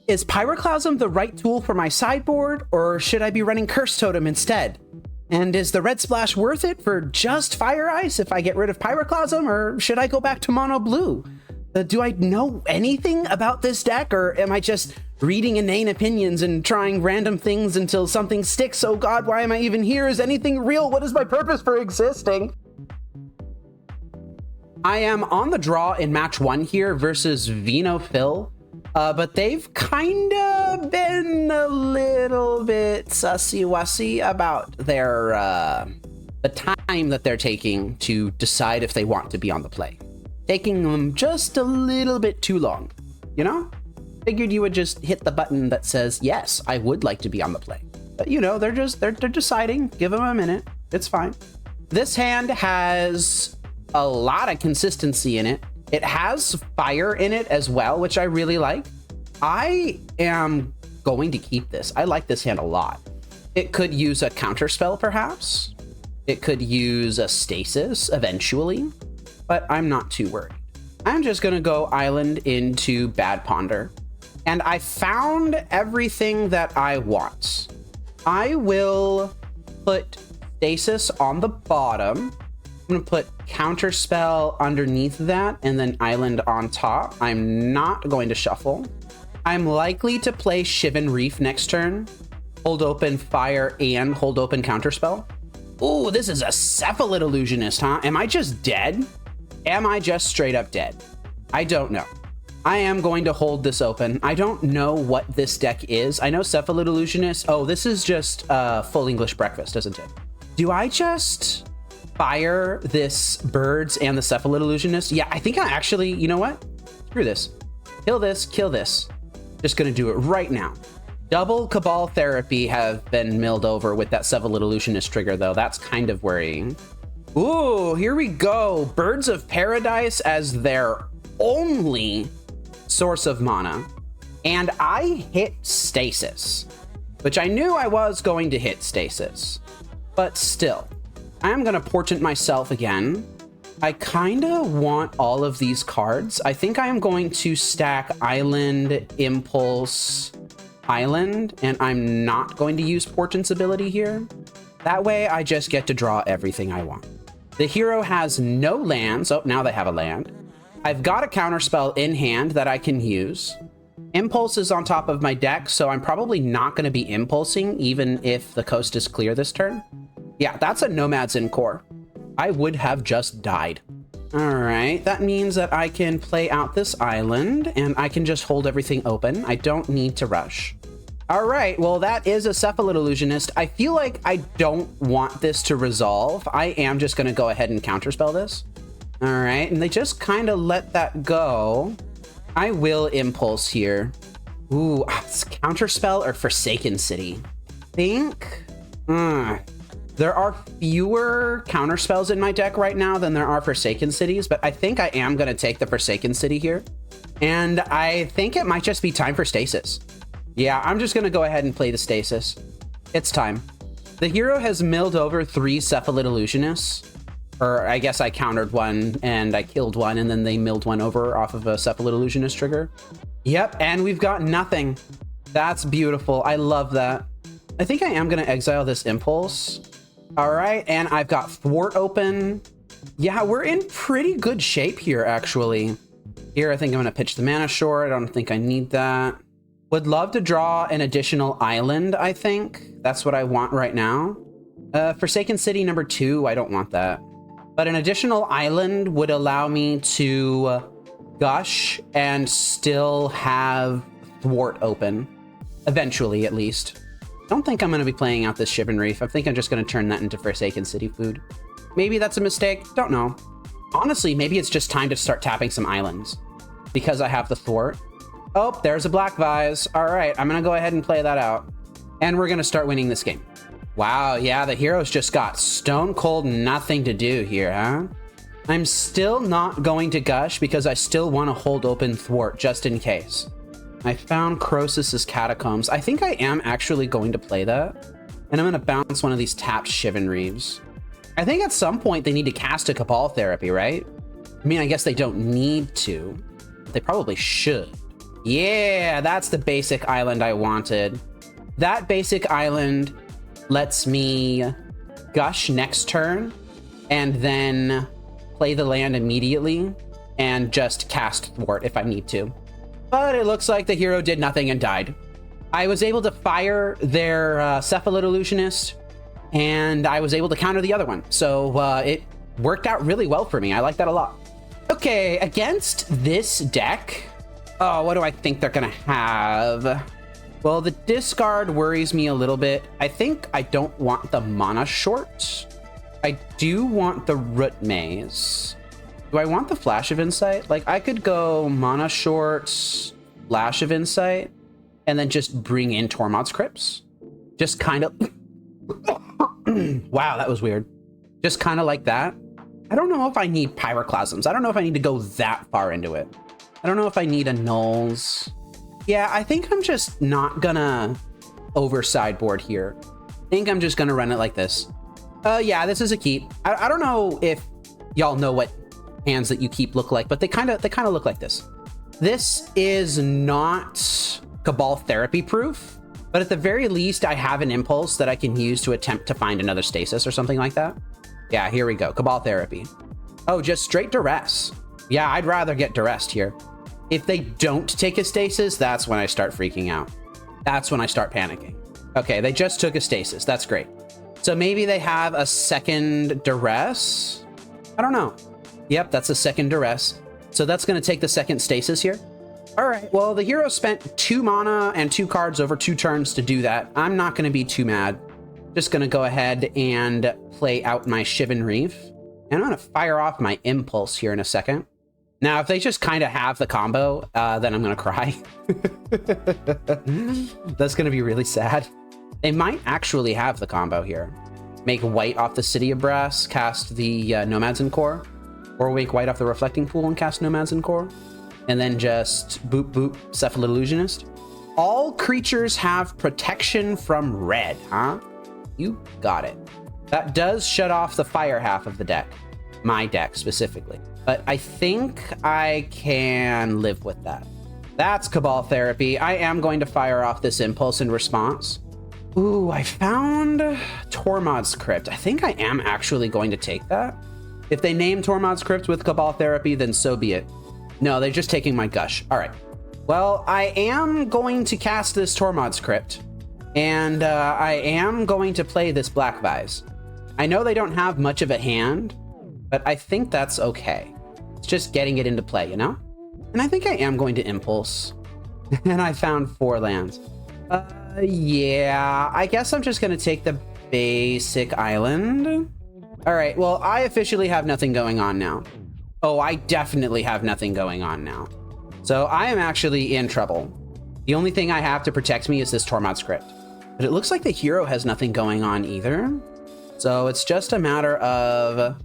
Is Pyroclasm the right tool for my sideboard, or should I be running Curse Totem instead? And is the red splash worth it for just Fire Ice if I get rid of Pyroclasm, or should I go back to mono blue? Do I know anything about this deck, or am I just reading inane opinions and trying random things until something sticks? Oh god, why am I even here? Is anything real? What is my purpose for existing? I am on the draw in match 1 here versus vinophil. But they've kind of been a little bit sussy-wussy about their, the time that they're taking to decide if they want to be on the play. Taking them just a little bit too long, you know? Figured you would just hit the button that says, yes, I would like to be on the play. But, you know, they're deciding. Give them a minute. It's fine. This hand has a lot of consistency in it. It has fire in it as well, which I really like. I am going to keep this. I like this hand a lot. It could use a Counterspell, perhaps. It could use a Stasis eventually, but I'm not too worried. I'm just going to go Island into Bad Ponder, and I found everything that I want. I will put Stasis on the bottom. I'm going to put Counterspell underneath that and then Island on top. I'm not going to shuffle. I'm likely to play Shivan Reef next turn. Hold open Fire and hold open Counterspell. Ooh, this is a Cephalid Illusionist, huh? Am I just dead? Am I just straight up dead? I don't know. I am going to hold this open. I don't know what this deck is. I know Cephalid Illusionist. Oh, this is just full English breakfast, isn't it? Do I just fire this birds and the Cephalid Illusionist? Yeah, I think I actually, you know what? Screw this. Kill this, kill this. Just gonna do it right now. Double Cabal Therapy have been milled over with that Cephalid Illusionist trigger, though. That's kind of worrying. Ooh, here we go. Birds of Paradise as their only source of mana. And I hit Stasis, which I knew I was going to hit Stasis. But still, I'm gonna Portent myself again. I kinda want all of these cards. I think I am going to stack Island, Impulse, Island, and I'm not going to use Portent's ability here. That way I just get to draw everything I want. The hero has no lands. Oh, now they have a land. I've got a Counterspell in hand that I can use. Impulse is on top of my deck, so I'm probably not going to be impulsing even if the coast is clear this turn. Yeah, that's a Nomad's in core. I would have just died. All right, that means that I can play out this island and I can just hold everything open. I don't need to rush. All right, well, that is a Cephalid Illusionist. I feel like I don't want this to resolve. I am just going to go ahead and Counterspell this. All right, and they just kind of let that go. I will Impulse here. Ooh, it's Counterspell or Forsaken City. I think... There are fewer Counterspells in my deck right now than there are Forsaken Cities, but I think I am going to take the Forsaken City here. And I think it might just be time for Stasis. Yeah, I'm just going to go ahead and play the Stasis. It's time. The hero has milled over 3 Cephalid Illusionists. Or I guess I countered one and I killed one and then they milled one over off of a Cephalid Illusionist trigger. Yep, and we've got nothing. That's beautiful. I love that. I think I am going to exile this Impulse. All right, and I've got Thwart open. Yeah, we're in pretty good shape here, actually. Here, I think I'm going to pitch the Mana Shore. I don't think I need that. Would love to draw an additional island, I think. That's what I want right now. Forsaken City number 2, I don't want that. But an additional island would allow me to Gush and still have Thwart open. Eventually, at least. Don't think I'm going to be playing out this Shivan Reef. I think I'm just going to turn that into Forsaken City food. Maybe that's a mistake. Don't know. Honestly, maybe it's just time to start tapping some islands because I have the Thwart. Oh, there's a Black Vise. All right, I'm going to go ahead and play that out. And we're going to start winning this game. Wow, yeah, the hero's just got stone cold nothing to do here, huh? I'm still not going to Gush because I still want to hold open Thwart just in case. I found Crosis' Catacombs. I think I am actually going to play that. And I'm going to bounce one of these tapped Shivan Reeves. I think at some point they need to cast a Cabal Therapy, right? I mean, I guess they don't need to. They probably should. Yeah, that's the basic island I wanted. That basic island lets me Gush next turn and then play the land immediately and just cast Thwart if I need to. But it looks like the hero did nothing and died. I was able to fire their Cephalid Illusionist, and I was able to counter the other one. So it worked out really well for me. I like that a lot. Okay, against this deck, oh, what do I think they're gonna have? Well, the discard worries me a little bit. I think I don't want the mana short. I do want the Root Maze. Do I want the Flash of Insight? Like, I could go mana short, Flash of Insight, and then just bring in Tormod's Crypts. Just kind of... Wow, that was weird. Just kind of like that. I don't know if I need Pyroclasms. I don't know if I need to go that far into it. I don't know if I need annuls. Yeah, I think I'm just not gonna over sideboard here. I think I'm just gonna run it like this. Yeah, this is a keep. I don't know if y'all know what hands that you keep look like, but they kind of look like this. This is not Cabal Therapy proof, but at the very least, I have an impulse that I can use to attempt to find another Stasis or something like that. Yeah, here we go. Cabal Therapy. Oh, just straight duress. Yeah, I'd rather get duressed here. If they don't take a Stasis, that's when I start freaking out. That's when I start panicking. Okay, they just took a Stasis. That's great. So maybe they have a second duress. I don't know. Yep, that's a second duress. So that's going to take the second Stasis here. All right, well, the hero spent 2 mana and 2 cards over 2 turns to do that. I'm not going to be too mad. Just going to go ahead and play out my Shivan Reef. And I'm going to fire off my Impulse here in a second. Now, if they just kind of have the combo, then I'm going to cry. That's going to be really sad. They might actually have the combo here. Make white off the City of Brass, cast the Nomads in Core. Or wake white off the Reflecting Pool and cast Nomads in Core. And then just boop, boop, Cephalid Illusionist. All creatures have protection from red, huh? You got it. That does shut off the fire half of the deck. My deck, specifically. But I think I can live with that. That's Cabal Therapy. I am going to fire off this Impulse in response. Ooh, I found Tormod's Crypt. I think I am actually going to take that. If they name Tormod's Crypt with Cabal Therapy, then so be it. No, they're just taking my Gush. All right. Well, I am going to cast this Tormod's Crypt. And I am going to play this Black Vise. I know they don't have much of a hand, but I think that's okay. It's just getting it into play, you know? And I think I am going to Impulse. And I found 4 lands. Yeah, I guess I'm just going to take the basic island. All right, well, I officially have nothing going on now. Oh, I definitely have nothing going on now. So I am actually in trouble. The only thing I have to protect me is this Tormod's Crypt. But it looks like the hero has nothing going on either. So it's just a matter of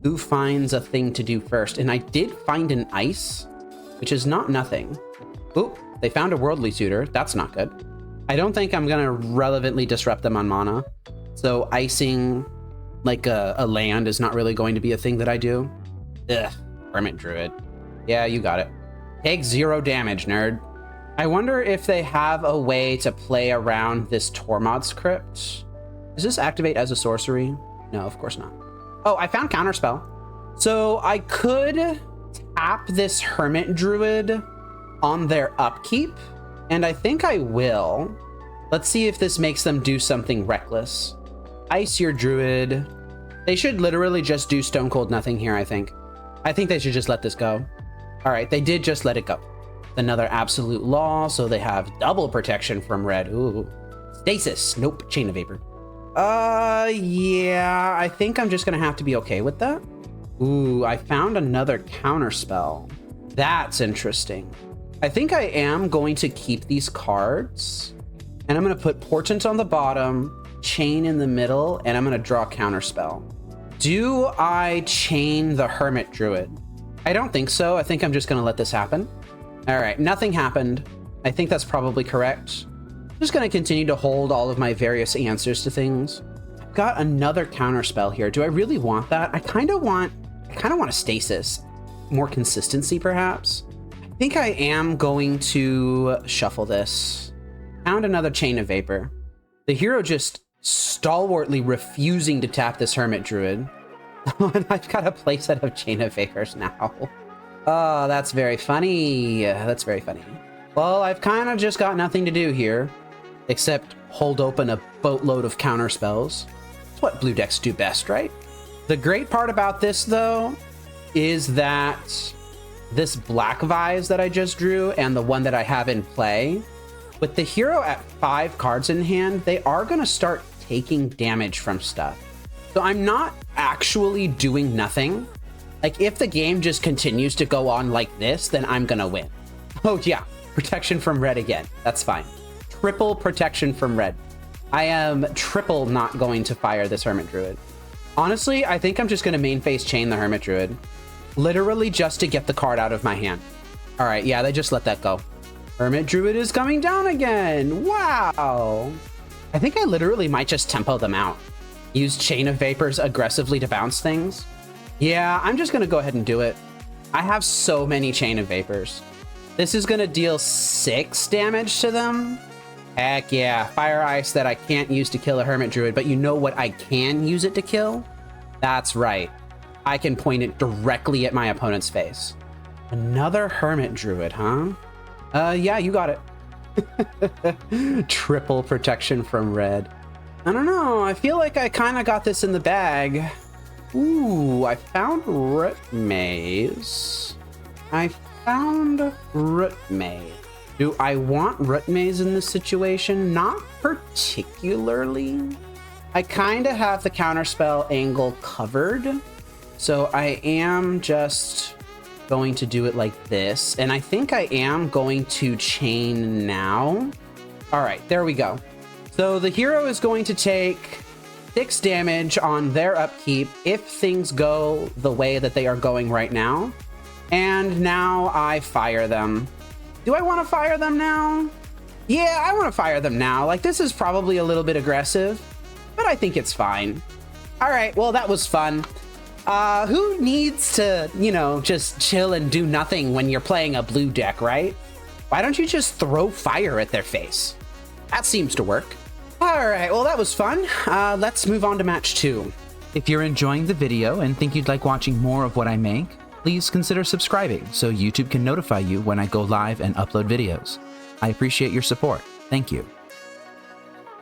who finds a thing to do first. And I did find an ice, which is not nothing. Oop, they found a Worldly Tutor. That's not good. I don't think I'm going to relevantly disrupt them on mana. So icing like a land is not really going to be a thing that I do. Ugh, Hermit Druid. Yeah, you got it. Take 0 damage, nerd. I wonder if they have a way to play around this Tormod's Crypt. Does this activate as a sorcery? No, of course not. Oh, I found Counterspell. So I could tap this Hermit Druid on their upkeep, and I think I will. Let's see if this makes them do something reckless. Ice your Druid. They should literally just do Stone Cold Nothing here, I think. I think they should just let this go. All right, they did just let it go. Another Absolute Law, so they have double protection from red. Ooh. Stasis. Nope, Chain of Vapor. Yeah, I think I'm just gonna have to be okay with that. Ooh, I found another Counterspell. That's interesting. I think I am going to keep these cards, and I'm gonna put Portent on the bottom, Chain in the middle, and I'm gonna draw Counterspell. Do I chain the Hermit Druid? I don't think so. I think I'm just gonna let this happen. All right, nothing happened. I think that's probably correct. I'm just gonna continue to hold all of my various answers to things. I've got another Counterspell here. Do I really want that? I kind of want a Stasis. More consistency, perhaps. I I think I am going to shuffle this. Found another Chain of Vapor. The hero just stalwartly refusing to tap this Hermit Druid. And I've got a playset of Chain of Vapors now. Oh, that's very funny. That's very funny. Well, I've kind of just got nothing to do here, except hold open a boatload of counterspells. It's what blue decks do best, right? The great part about this, though, is that this Black Vise that I just drew and the one that I have in play, with the hero at 5 cards in hand, they are going to start taking damage from stuff. So I'm not actually doing nothing. Like, if the game just continues to go on like this, then I'm going to win. Oh, yeah. Protection from red again. That's fine. Triple protection from red. I am triple not going to fire this Hermit Druid. Honestly, I think I'm just going to main phase chain the Hermit Druid. Literally just to get the card out of my hand. All right, yeah, they just let that go. Hermit Druid is coming down again. Wow. I think I literally might just tempo them out. Use Chain of Vapors aggressively to bounce things. Yeah, I'm just going to go ahead and do it. I have so many Chain of Vapors. This is going to deal 6 damage to them. Heck yeah. Fire Ice that I can't use to kill a Hermit Druid, but you know what I can use it to kill? That's right. I can point it directly at my opponent's face. Another Hermit Druid, huh? Yeah, you got it. Triple protection from red. I don't know. I feel like I kind of got this in the bag. Ooh, I found Root Maze. I found Root Maze. Do I want Root Maze in this situation? Not particularly. I kind of have the Counterspell angle covered. So I am just going to do it like this. And I think I am going to chain now. All right, there we go. So the hero is going to take 6 damage on their upkeep if things go the way that they are going right now. And now I fire them. Do I want to fire them now? Yeah, I want to fire them now. Like, this is probably a little bit aggressive, but I think it's fine. All right, well, that was fun. Who needs to, you know, just chill and do nothing when you're playing a blue deck, right? Why don't you just throw fire at their face? That seems to work. All right, well, that was fun. Let's move on to match 2. If you're enjoying the video and think you'd like watching more of what I make, please consider subscribing so YouTube can notify you when I go live and upload videos. I appreciate your support. Thank you.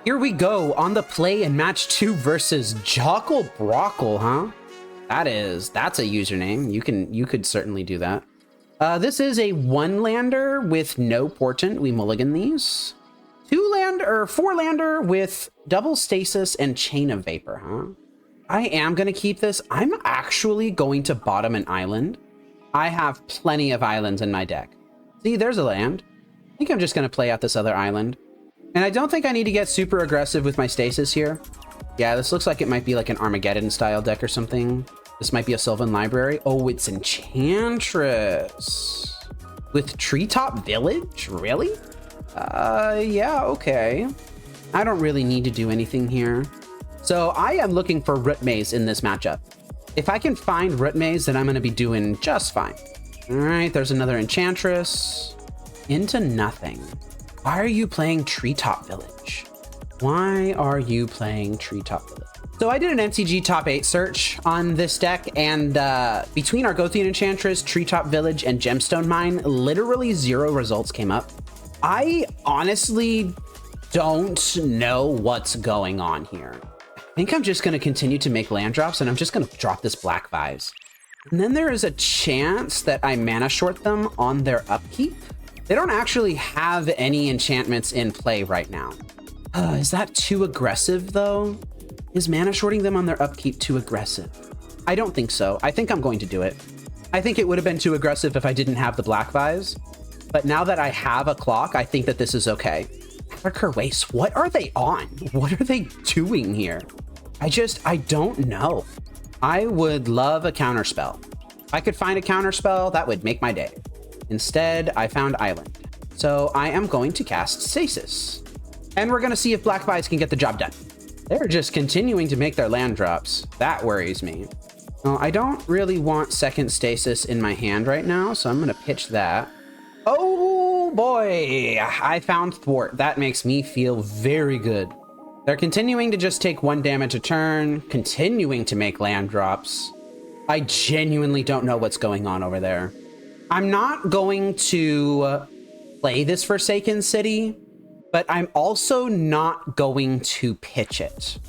Here we go on the play in match 2 versus Jacopogiacomoni, huh? That's a username. You could certainly do that. This is a 1-lander with no Portent. We mulligan these. 4-lander with double Stasis and Chain of Vapor, huh? I am going to keep this. I'm actually going to bottom an island. I have plenty of islands in my deck. See, there's a land. I think I'm just going to play out this other island. And I don't think I need to get super aggressive with my Stasis here. Yeah, this looks like it might be like an Armageddon style deck or something. This might be a Sylvan Library. Oh, it's Enchantress. With Treetop Village? Really? Yeah, okay. I don't really need to do anything here. So I am looking for Root Maze in this matchup. If I can find Root Maze, then I'm going to be doing just fine. All right, there's another Enchantress. Into nothing. Why are you playing Treetop Village? Why are you playing Treetop Village? So I did an MTG top 8 search on this deck, and between Argothian Enchantress, Treetop Village, and Gemstone Mine, literally 0 results came up. I honestly don't know what's going on here. I think I'm just going to continue to make land drops, and I'm just going to drop this Black Vise. And then there is a chance that I mana short them on their upkeep. They don't actually have any enchantments in play right now. Is that too aggressive, though? Is mana shorting them on their upkeep too aggressive? I don't think so. I think I'm going to do it. I think it would have been too aggressive if I didn't have the Black Vise. But now that I have a clock, I think that this is okay. Africa Waste, what are they on? What are they doing here? I don't know. I would love a counterspell. If I could find a counterspell, that would make my day. Instead, I found Island. So I am going to cast Stasis. And we're going to see if Black Vise can get the job done. They're just continuing to make their land drops. That worries me. Well, I don't really want second Stasis in my hand right now, so I'm going to pitch that. Oh boy, I found Thwart. That makes me feel very good. They're continuing to just take 1 damage a turn, continuing to make land drops. I genuinely don't know what's going on over there. I'm not going to play this Forsaken City, but I'm also not going to pitch it.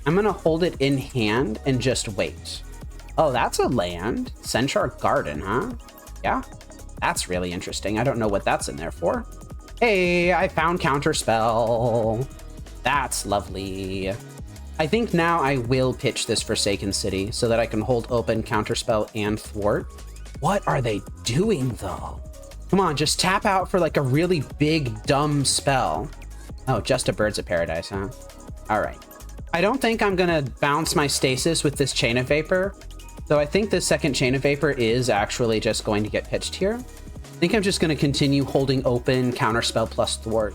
I'm gonna hold it in hand and just wait. Oh, that's a land. Centaur Garden, huh? Yeah, that's really interesting. I don't know what that's in there for. Hey, I found Counterspell. That's lovely. I think now I will pitch this Forsaken City so that I can hold open Counterspell and Thwart. What are they doing though? Come on, just tap out for like a really big, dumb spell. Oh, just a Birds of Paradise, huh? All right. I don't think I'm gonna bounce my Stasis with this Chain of Vapor. So I think this second Chain of Vapor is actually just going to get pitched here. I think I'm just gonna continue holding open Counterspell plus Thwart.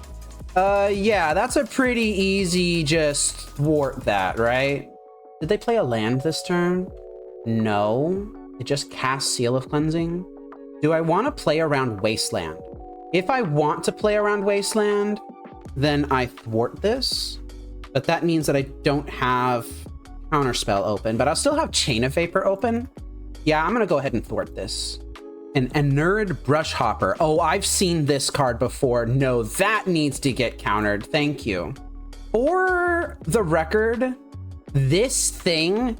Yeah, that's a pretty easy just thwart that, right? Did they play a land this turn? No. They just cast Seal of Cleansing. Do I want to play around Wasteland? If I want to play around Wasteland, then I thwart this. But that means that I don't have Counterspell open, but I'll still have Chain of Vapor open. Yeah, I'm going to go ahead and thwart this. An Inured Brushhopper. Oh, I've seen this card before. No, that needs to get countered. Thank you. For the record, this thing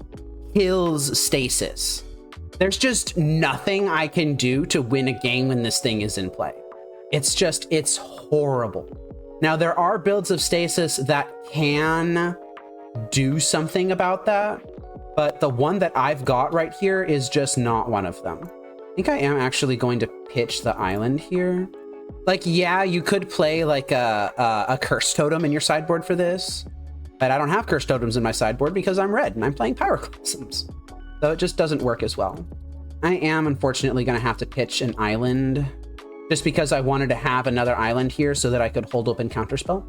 kills Stasis. There's just nothing I can do to win a game when this thing is in play. It's horrible. Now, there are builds of Stasis that can do something about that, but the one that I've got right here is just not one of them. I think I am actually going to pitch the island here. Like, yeah, you could play like a Curse Totem in your sideboard for this, but I don't have Curse Totems in my sideboard because I'm red and I'm playing Pyroclasms. So it just doesn't work as well. I am unfortunately going to have to pitch an island just because I wanted to have another island here so that I could hold open Counterspell.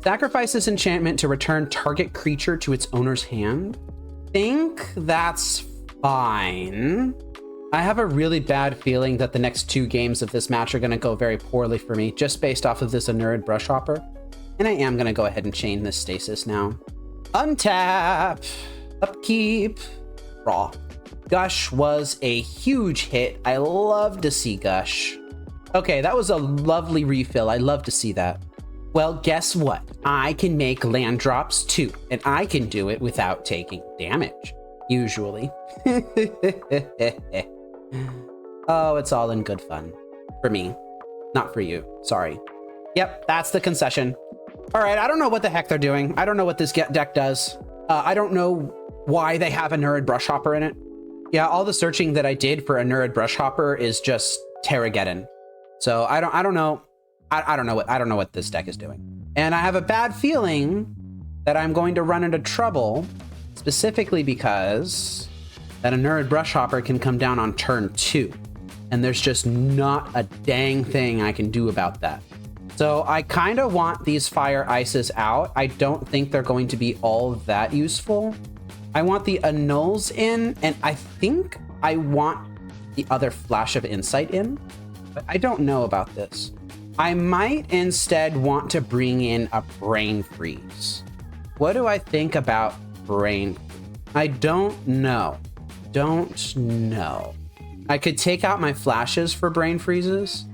Sacrifice this enchantment to return target creature to its owner's hand. Think that's fine. I have a really bad feeling that the next 2 games of this match are going to go very poorly for me, just based off of this Inured Brushhopper. And I am going to go ahead and chain this Stasis now. Untap, upkeep, draw. Gush was a huge hit. I love to see Gush. Okay, that was a lovely refill. I love to see that. Well, guess what? I can make land drops too, and I can do it without taking damage, usually. Oh, it's all in good fun. For me, not for you. Sorry. Yep, that's the concession. All right, I don't know what the heck they're doing. I don't know what this deck does. I don't know why they have a Inured Brushhopper in it. Yeah, all the searching that I did for a Inured Brushhopper is just Terrageddon. So I don't know. I don't know what this deck is doing. And I have a bad feeling that I'm going to run into trouble, specifically because that Inured Brushhopper can come down on turn 2. And there's just not a dang thing I can do about that. So I kind of want these Fire Ices out. I don't think they're going to be all that useful. I want the Annuls in, and I think I want the other Flash of Insight in, but I don't know about this. I might instead want to bring in a Brain Freeze. What do I think about Brain Freeze? I don't know. I could take out my flashes for Brain Freezes,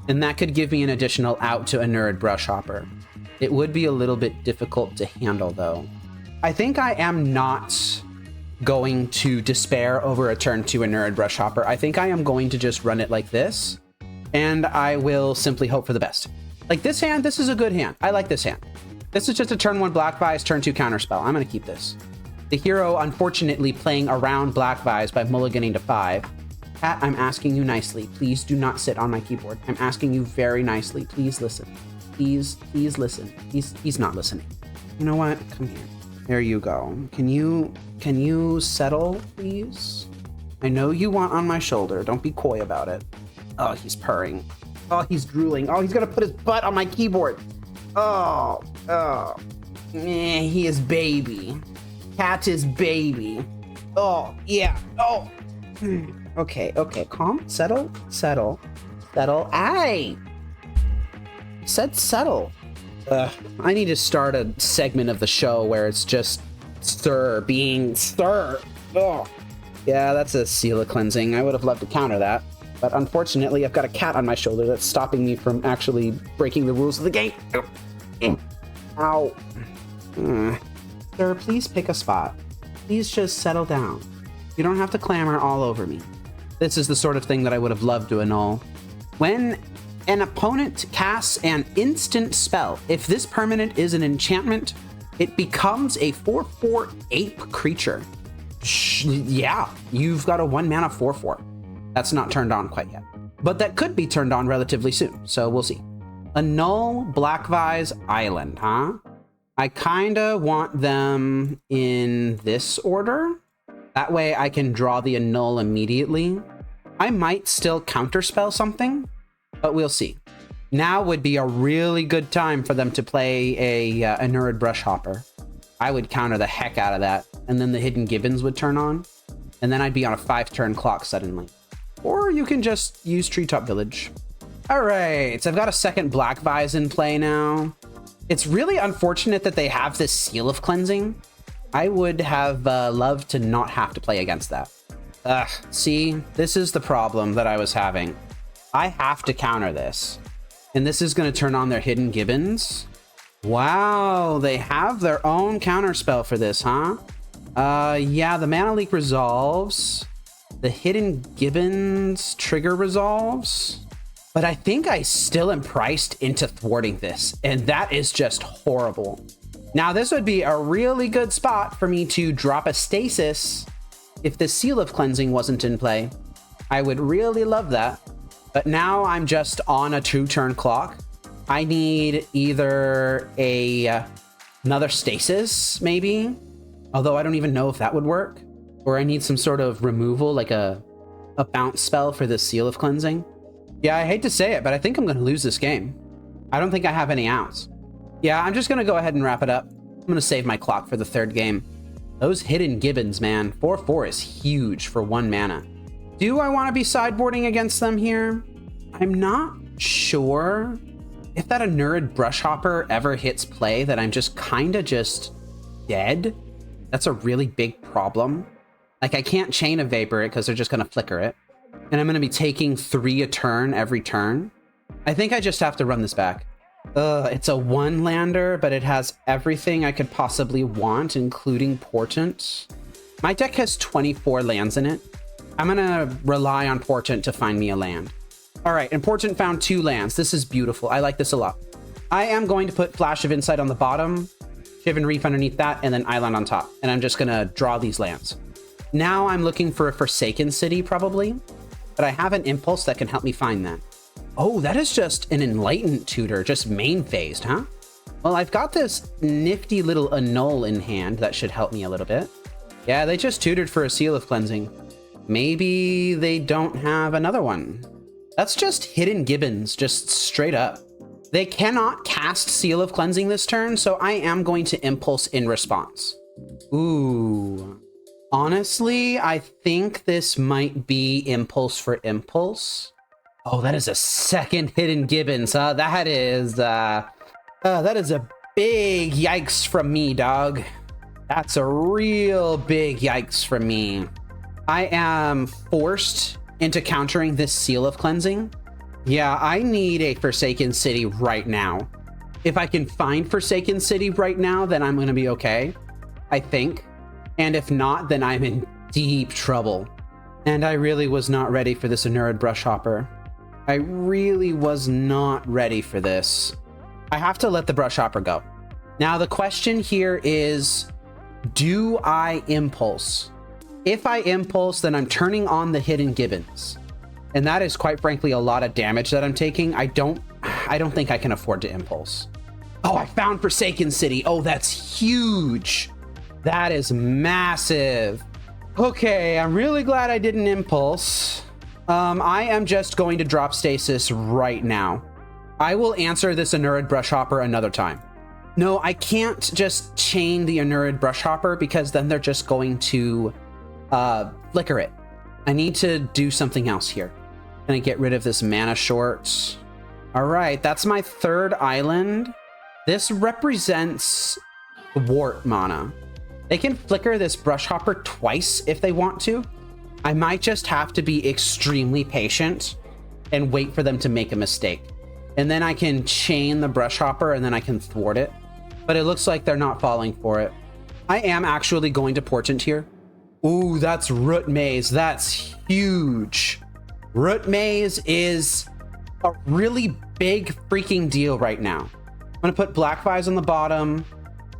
and that could give me an additional out to Inured Brushhopper. It would be a little bit difficult to handle, though. I think I am not going to despair over a turn 2 Inured Brushhopper. I think I am going to just run it like this, and I will simply hope for the best. Like this hand, this is a good hand. I like this hand. This is just a turn 1 Black Vise, turn 2 Counterspell. I'm going to keep this. The hero, unfortunately, playing around Black Vise by mulliganing to 5. Cat, I'm asking you nicely. Please do not sit on my keyboard. I'm asking you very nicely. Please listen. Please listen. He's not listening. You know what? Come here. There you go. Can you settle, please? I know you want on my shoulder. Don't be coy about it. Oh, he's purring. Oh, he's drooling. Oh, he's gonna put his butt on my keyboard. Oh. He is baby. Cat is baby. Oh, yeah. Oh. Okay. Calm. Settle. Settle. Aye. Said settle. I need to start a segment of the show where it's just Sir being Sir. Ugh. Yeah, that's a seal of cleansing. I would have loved to counter that. But unfortunately, I've got a cat on my shoulder that's stopping me from actually breaking the rules of the game. Ow. Sir, please pick a spot. Please just settle down. You don't have to clamor all over me. This is the sort of thing that I would have loved to annul. When an opponent casts an instant spell, if this permanent is an enchantment, it becomes a 4/4 ape creature. Yeah, you've got a 1 mana 4/4. That's not turned on quite yet, but that could be turned on relatively soon, so we'll see. Annul Black Vise Island, huh? I kinda want them in this order. That way I can draw the annul immediately. I might still counterspell something, but we'll see. Now would be a really good time for them to play a Anurid Brushhopper. I would counter the heck out of that, and then the Hidden Gibbons would turn on, and then I'd be on a 5-turn clock suddenly. Or you can just use Treetop Village. All right, so I've got a second Black Vise in play now. It's really unfortunate that they have this Seal of Cleansing. I would have loved to not have to play against that. See, this is the problem that I was having. I have to counter this. And this is going to turn on their Hidden Gibbons. Wow, they have their own counterspell for this, huh? Yeah, the Mana Leak resolves. The Hidden Gibbons trigger resolves. But I think I still am priced into thwarting this, and that is just horrible. Now, this would be a really good spot for me to drop a Stasis if the Seal of Cleansing wasn't in play. I would really love that. But now I'm just on a 2-turn clock. I need either another Stasis, maybe. Although I don't even know if that would work. Or I need some sort of removal, like a bounce spell for the Seal of Cleansing. Yeah, I hate to say it, but I think I'm going to lose this game. I don't think I have any outs. Yeah, I'm just going to go ahead and wrap it up. I'm going to save my clock for the third game. Those Hidden Gibbons, man. 4/4 is huge for 1 mana. Do I want to be sideboarding against them here? I'm not sure. If that Anurid Brushhopper ever hits play, that I'm just kind of just dead. That's a really big problem. Like, I can't Chain of Vapor it because they're just going to flicker it. And I'm going to be taking 3 a turn every turn. I think I just have to run this back. It's a 1-lander, but it has everything I could possibly want, including Portent. My deck has 24 lands in it. I'm going to rely on Portent to find me a land. All right, and Portent found 2 lands. This is beautiful. I like this a lot. I am going to put Flash of Insight on the bottom, Shivan Reef underneath that, and then Island on top. And I'm just going to draw these lands. Now I'm looking for a Forsaken City, probably. But I have an Impulse that can help me find that. Oh, that is just an Enlightened Tutor, just main phased, huh? Well, I've got this nifty little Annul in hand that should help me a little bit. Yeah, they just tutored for a Seal of Cleansing. Maybe they don't have another one. That's just Hidden Gibbons, just straight up. They cannot cast Seal of Cleansing this turn, so I am going to Impulse in response. Ooh. Honestly, I think this might be Impulse for Impulse. Oh, that is a second Hidden Gibbons, huh? That is a big yikes from me, dog. That's a real big yikes from me. I am forced into countering this Seal of Cleansing. Yeah, I need a Forsaken City right now. If I can find Forsaken City right now, then I'm going to be okay, I think. And if not, then I'm in deep trouble. And I really was not ready for this Anurid Brushhopper. I really was not ready for this. I have to let the Brushhopper go. Now, the question here is, do I Impulse? If I Impulse, then I'm turning on the Hidden Gibbons. And that is, quite frankly, a lot of damage that I'm taking. I don't think I can afford to Impulse. Oh, I found Forsaken City. Oh, that's huge. That is massive. Okay, I'm really glad I didn't Impulse. I am just going to drop Stasis right now. I will answer this Anurid Brushhopper another time. No, I can't just chain the Anurid Brushhopper because then they're just going to flicker it. I need to do something else here. Gonna get rid of this mana short. All right, that's my third island. This represents Thwart mana. They can flicker this Brushhopper twice if they want to. I might just have to be extremely patient and wait for them to make a mistake. And then I can chain the Brushhopper and then I can thwart it. But it looks like they're not falling for it. I am actually going to Portent here. Ooh, that's Root Maze. That's huge. Root Maze is a really big freaking deal right now. I'm gonna put Black Vise on the bottom,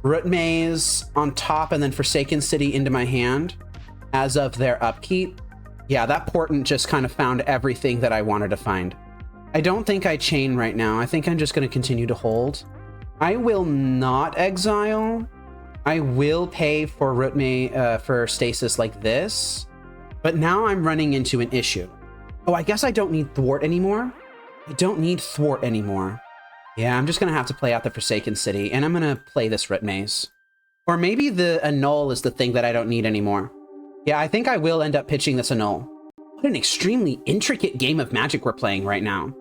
Root Maze on top, and then Forsaken City into my hand as of their upkeep. Yeah, that Portent just kind of found everything that I wanted to find. I don't think I chain right now. I think I'm just gonna continue to hold. I will not exile. I will pay for Root Maze, for Stasis like this, but now I'm running into an issue. Oh, I guess I don't need Thwart anymore. I don't need Thwart anymore. Yeah, I'm just gonna have to play out the Forsaken City, and I'm gonna play this Root Maze. Or maybe the Annul is the thing that I don't need anymore. Yeah, I think I will end up pitching this Annul. What an extremely intricate game of Magic we're playing right now.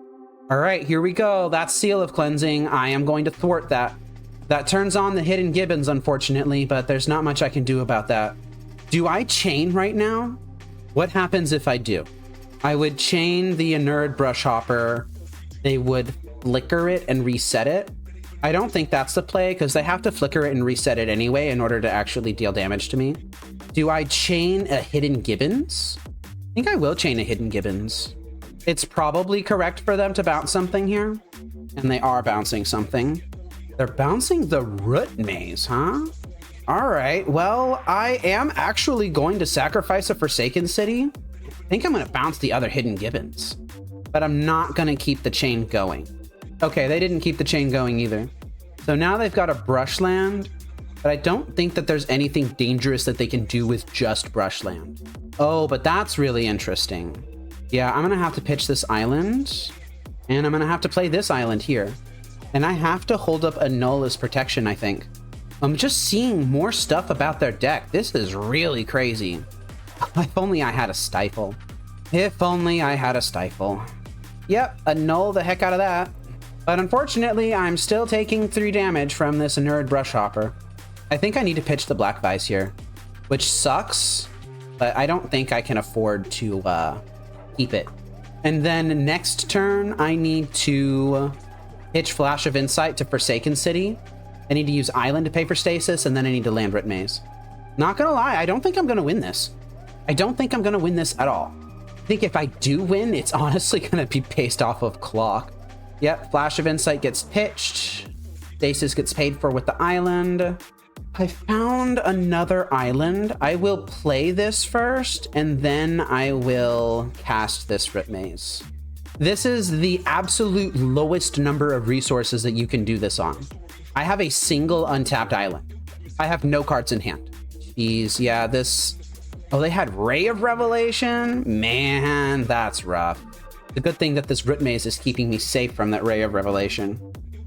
All right, here we go. That's Seal of Cleansing. I am going to thwart that. That turns on the Hidden Gibbons, unfortunately, but there's not much I can do about that. Do I chain right now? What happens if I do? I would chain the Inured Brushhopper. They would flicker it and reset it. I don't think that's the play because they have to flicker it and reset it anyway in order to actually deal damage to me. Do I chain a Hidden Gibbons? I think I will chain a Hidden Gibbons. It's probably correct for them to bounce something here. And they are bouncing something. They're bouncing the Root Maze, huh? All right, well, I am actually going to sacrifice a Forsaken City. I think I'm gonna bounce the other Hidden Gibbons, but I'm not gonna keep the chain going. Okay, they didn't keep the chain going either. So now they've got a Brushland, but I don't think that there's anything dangerous that they can do with just Brushland. Oh, but that's really interesting. Yeah, I'm gonna have to pitch this island, and I'm gonna have to play this island here. And I have to hold up Annul as protection, I think. I'm just seeing more stuff about their deck. This is really crazy. If only I had a Stifle. If only I had a Stifle. Yep, Annul the heck out of that. But unfortunately, I'm still taking 3 damage from this Inured Brushhopper. I think I need to pitch the Black Vise here, which sucks, but I don't think I can afford to keep it. And then next turn, I need to pitch Flash of Insight to Forsaken City. I need to use Island to pay for Stasis, and then I need to land Root Maze. Not gonna lie, I don't think I'm gonna win this. I don't think I'm gonna win this at all. I think if I do win, it's honestly gonna be based off of clock. Yep, Flash of Insight gets pitched. Stasis gets paid for with the island. I found another island. I will play this first, and then I will cast this Root Maze. This is the absolute lowest number of resources that you can do this on. I have a single untapped island. I have no cards in hand. Jeez, yeah, this... Oh, they had Ray of Revelation? Man, that's rough. The good thing that this Root Maze is keeping me safe from that Ray of Revelation.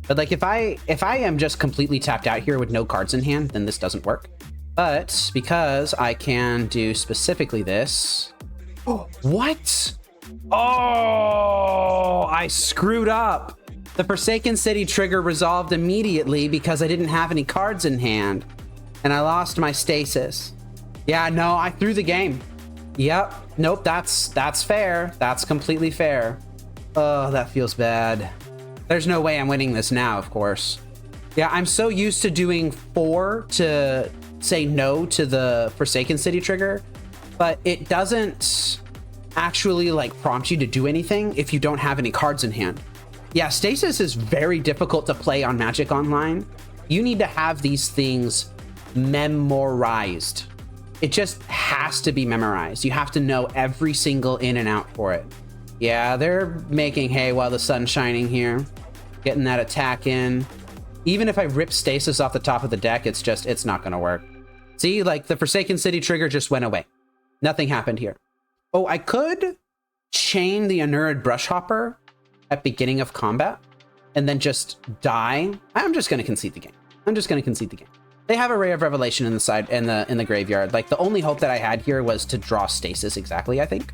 But like, if I am just completely tapped out here with no cards in hand, then this doesn't work. But because I can do specifically this... Oh, what? Oh, I screwed up. The Forsaken City trigger resolved immediately because I didn't have any cards in hand. And I lost my Stasis. Yeah, no, I threw the game. Yep. Nope, that's fair. That's completely fair. Oh, that feels bad. There's no way I'm winning this now, of course. Yeah, I'm so used to doing 4 to say no to the Forsaken City trigger, but it doesn't actually like prompt you to do anything if you don't have any cards in hand. Yeah, Stasis is very difficult to play on Magic Online. You need to have these things memorized. It just has to be memorized. You have to know every single in and out for it. Yeah, they're making hay while the sun's shining here. Getting that attack in. Even if I rip Stasis off the top of the deck, it's not gonna work. See, like the Forsaken City trigger just went away. Nothing happened here. Oh, I could chain the Inured Brushhopper at beginning of combat and then just die. I'm just gonna concede the game. I'm just gonna concede the game. They have a Ray of Revelation in the side in the graveyard. Like the only hope that I had here was to draw Stasis exactly, I think.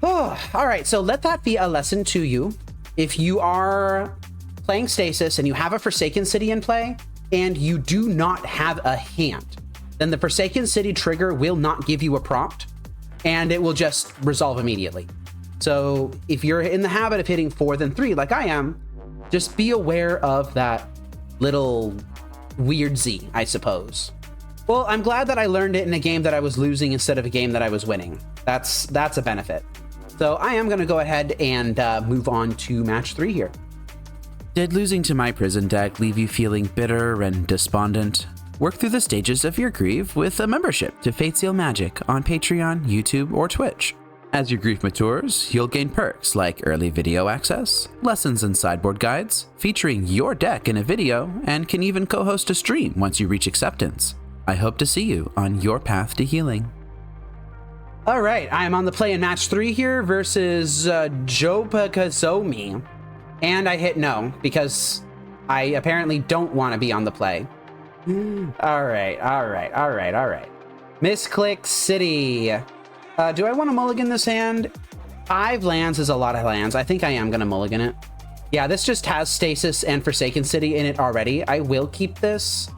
Oh, all right, so let that be a lesson to you. If you are playing Stasis and you have a Forsaken City in play and you do not have a hand, then the Forsaken City trigger will not give you a prompt and it will just resolve immediately. So if you're in the habit of hitting 4 then 3 like I am, just be aware of that little weird Z, I suppose. Well, I'm glad that I learned it in a game that I was losing instead of a game that I was winning. That's a benefit. So I am going to go ahead and move on to match 3 here. Did losing to my prison deck leave you feeling bitter and despondent? Work through the stages of your grief with a membership to Fate Seal Magic on Patreon, YouTube, or Twitch. As your grief matures, you'll gain perks like early video access, lessons and sideboard guides, featuring your deck in a video, and can even co-host a stream once you reach acceptance. I hope to see you on your path to healing. All right, I am on the play in match 3 here versus Jacopogiacomoni. And I hit no, because I apparently don't want to be on the play. All right. Misclick City. Do I want to mulligan this hand? 5 lands is a lot of lands. I think I am going to mulligan it. Yeah, this just has Stasis and Forsaken City in it already. I will keep this.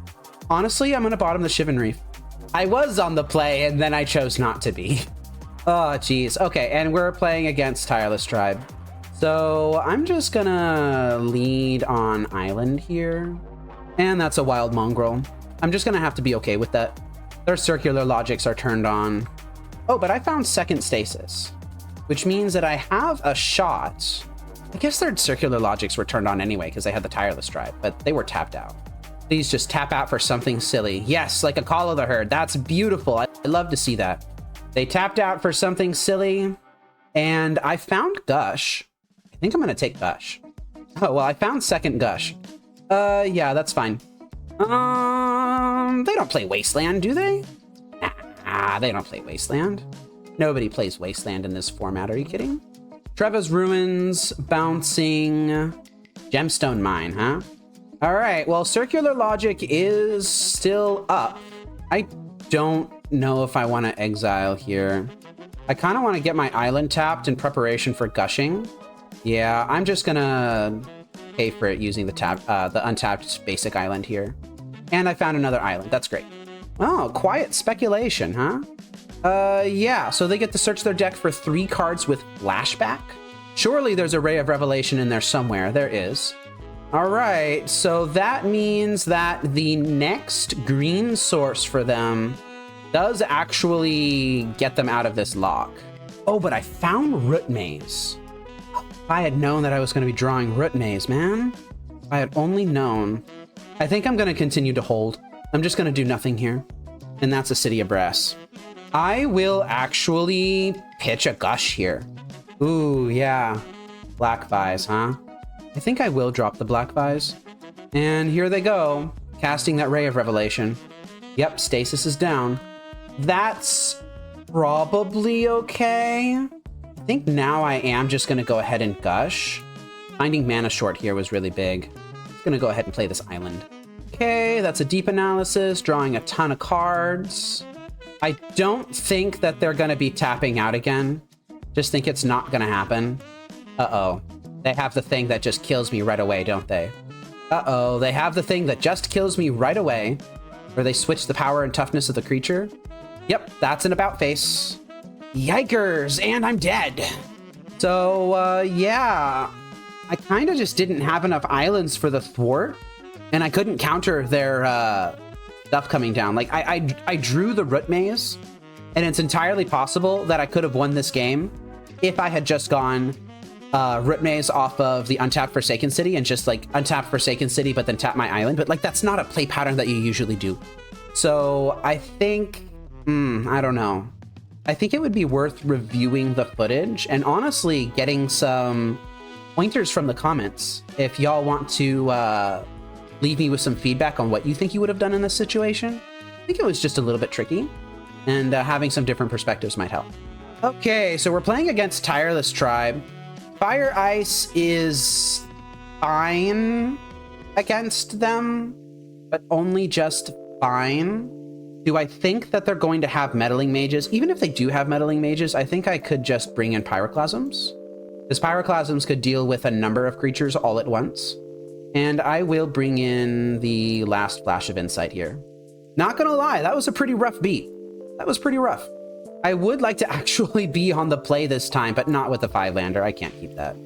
Honestly, I'm going to bottom the Shivan Reef. I was on the play, and then I chose not to be. Oh, geez. Okay, and we're playing against Tireless Tribe. So I'm just going to lead on Island here. And that's a Wild Mongrel. I'm just going to have to be okay with that. Their circular logics are turned on. Oh, but I found second Stasis, which means that I have a shot. I guess their circular logics were turned on anyway because they had the Tireless Tribe, but they were tapped out. Please just tap out for something silly. Yes, like a Call of the Herd. That's beautiful. I love to see that. They tapped out for something silly, and I found Gush. I think I'm going to take Gush. Oh, well, I found second Gush. Yeah, that's fine. They don't play Wasteland, do they? Nah, they don't play Wasteland. Nobody plays Wasteland in this format. Are you kidding? Treva's Ruins, bouncing, Gemstone Mine, huh? All right, well, Circular Logic is still up. I don't know if I want to exile here. I kind of want to get my island tapped in preparation for gushing. Yeah, I'm just gonna pay for it using the untapped basic island here. And I found another island. That's great. Oh, quiet speculation, huh? Yeah, so they get to search their deck for 3 cards with flashback. Surely there's a Ray of Revelation in there somewhere. There is. All right, so that means that the next green source for them does actually get them out of this lock. Oh, but I found Root Maze. If I had known that I was going to be drawing Root Maze, man. If I had only known. I think I'm going to continue to hold. I'm just going to do nothing here. And that's a City of Brass. I will actually pitch a Gush here. Ooh, yeah. Black Vise, huh? I think I will drop the Black Vise. And here they go, casting that Ray of Revelation. Yep, Stasis is down. That's probably okay. I think now I am just going to go ahead and Gush. Finding mana short here was really big. I'm going to go ahead and play this island. Okay, that's a deep analysis, drawing a ton of cards. I don't think that they're going to be tapping out again. Just think it's not going to happen. Uh-oh. They have the thing that just kills me right away, don't they? Uh-oh, they have the thing that just kills me right away. Where they switch the power and toughness of the creature. Yep, that's an about face. Yikers, and I'm dead. So, yeah. I kind of just didn't have enough islands for the Thwart. And I couldn't counter their stuff coming down. Like, I drew the Root Maze. And it's entirely possible that I could have won this game if I had just gone Root Maze off of the untapped Forsaken City and just like untap Forsaken City, but then tap my island. But like, that's not a play pattern that you usually do. So I think, I don't know. I think it would be worth reviewing the footage and honestly getting some pointers from the comments. If y'all want to leave me with some feedback on what you think you would have done in this situation. I think it was just a little bit tricky and having some different perspectives might help. Okay, so we're playing against Tireless Tribe. Fire Ice is fine against them, but only just fine. Do I think that they're going to have meddling mages? Even if they do have meddling mages, I think I could just bring in pyroclasms. Because pyroclasms could deal with a number of creatures all at once. And I will bring in the last flash of insight here. Not gonna lie, that was a pretty rough beat. That was pretty rough. I would like to actually be on the play this time, but not with the 5-lander. I can't keep that.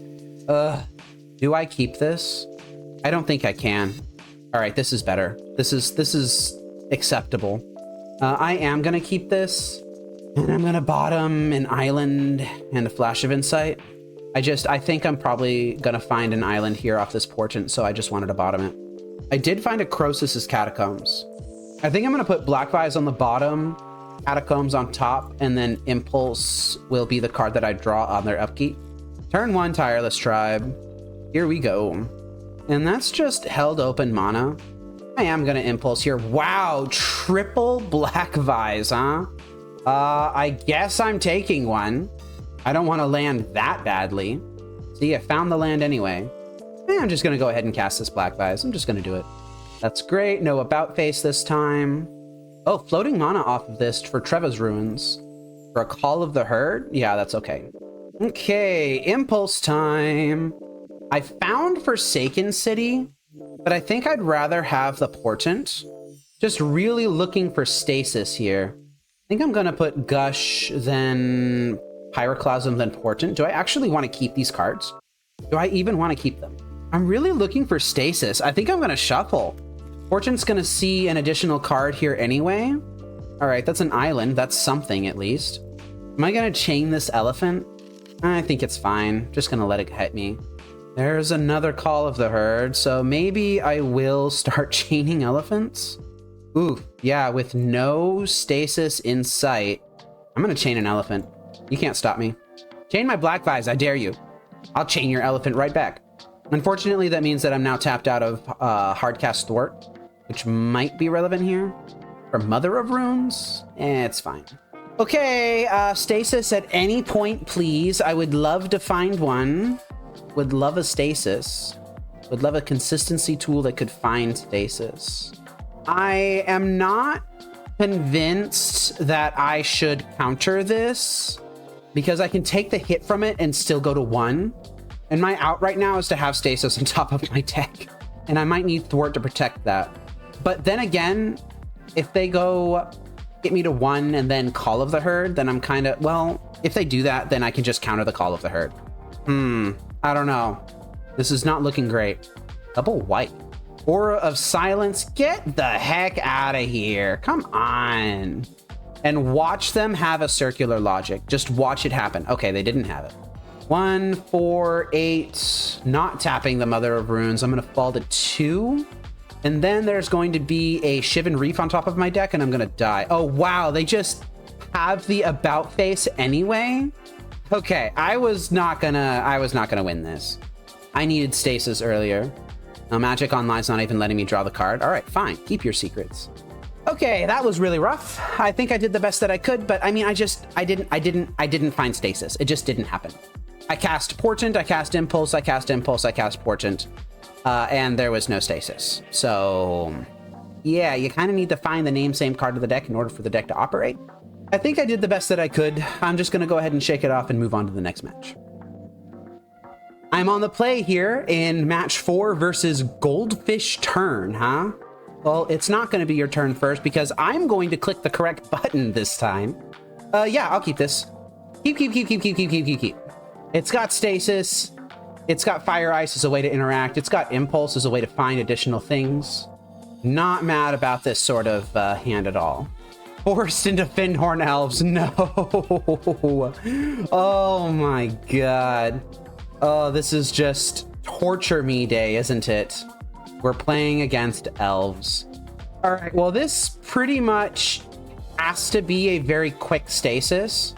Do I keep this? I don't think I can. All right, this is better. This is acceptable. I am gonna keep this, and I'm gonna bottom an island and a flash of insight. I think I'm probably gonna find an island here off this portent, so I just wanted to bottom it. I did find a Crosis' Catacombs. I think I'm gonna put Black Vise on the bottom, Catacombs on top, and then Impulse will be the card that I draw on their upkeep. Turn 1, Tireless Tribe. Here we go. And that's just held open mana. I am gonna Impulse here. Wow, triple Black Vise, huh? I guess I'm taking one. I don't want to land that badly. See, I found the land anyway. I'm just going to go ahead and cast this Black Vise. I'm just going to do it. That's great. No about face this time. Oh, floating mana off of this for Treva's Ruins. For a Call of the Herd? Yeah, that's okay. Okay, Impulse time. I found Forsaken City, but I think I'd rather have the Portent. Just really looking for Stasis here. I think I'm going to put Gush, then Pyroclasm, then Portent. Do I actually want to keep these cards? Do I even want to keep them? I'm really looking for Stasis. I think I'm going to shuffle. Portent's going to see an additional card here anyway. All right, that's an island. That's something at least. Am I going to chain this elephant? I think it's fine. Just going to let it hit me. There's another Call of the Herd, so maybe I will start chaining elephants. Ooh, yeah, with no Stasis in sight, I'm going to chain an elephant. You can't stop me. Chain my Black Vise, I dare you. I'll chain your elephant right back. Unfortunately, that means that I'm now tapped out of hardcast Thwart, which might be relevant here. For Mother of Runes? It's fine. Okay, Stasis at any point, please. I would love to find one. Would love a Stasis. Would love a consistency tool that could find Stasis. I am not convinced that I should counter this because I can take the hit from it and still go to 1. And my out right now is to have Stasis on top of my deck. And I might need Thwart to protect that. But then again, if they go get me to 1 and then Call of the Herd, then I'm kind of, well, if they do that, then I can just counter the Call of the Herd. I don't know. This is not looking great. Double white. Aura of Silence. Get the heck out of here. Come on. And watch them have a circular logic. Just watch it happen. Okay, they didn't have it. 1, 4, 8. Not tapping the Mother of Runes. I'm going to fall to 2. And then there's going to be a Shivan Reef on top of my deck, and I'm going to die. Oh, wow. They just have the about face anyway. Okay, I was not gonna win this. I needed Stasis earlier. Now Magic Online's not even letting me draw the card. All right, fine. Keep your secrets. Okay, that was really rough. I think I did the best that I could, but I mean, I didn't find Stasis. It just didn't happen. I cast Portent, I cast Impulse, I cast Impulse, I cast Portent, and there was no Stasis. So yeah, you kind of need to find the same card of the deck in order for the deck to operate. I think I did the best that I could. I'm just going to go ahead and shake it off and move on to the next match. I'm on the play here in match 4 versus Goldfishturn, huh? Well, it's not going to be your turn first because I'm going to click the correct button this time. Yeah, I'll keep this. Keep. It's got Stasis. It's got Fire Ice as a way to interact. It's got Impulse as a way to find additional things. Not mad about this sort of hand at all. Forced into Fyndhorn Elves. No. Oh my god. Oh, this is just torture me day, isn't it? We're playing against Elves. All right, well, this pretty much has to be a very quick Stasis.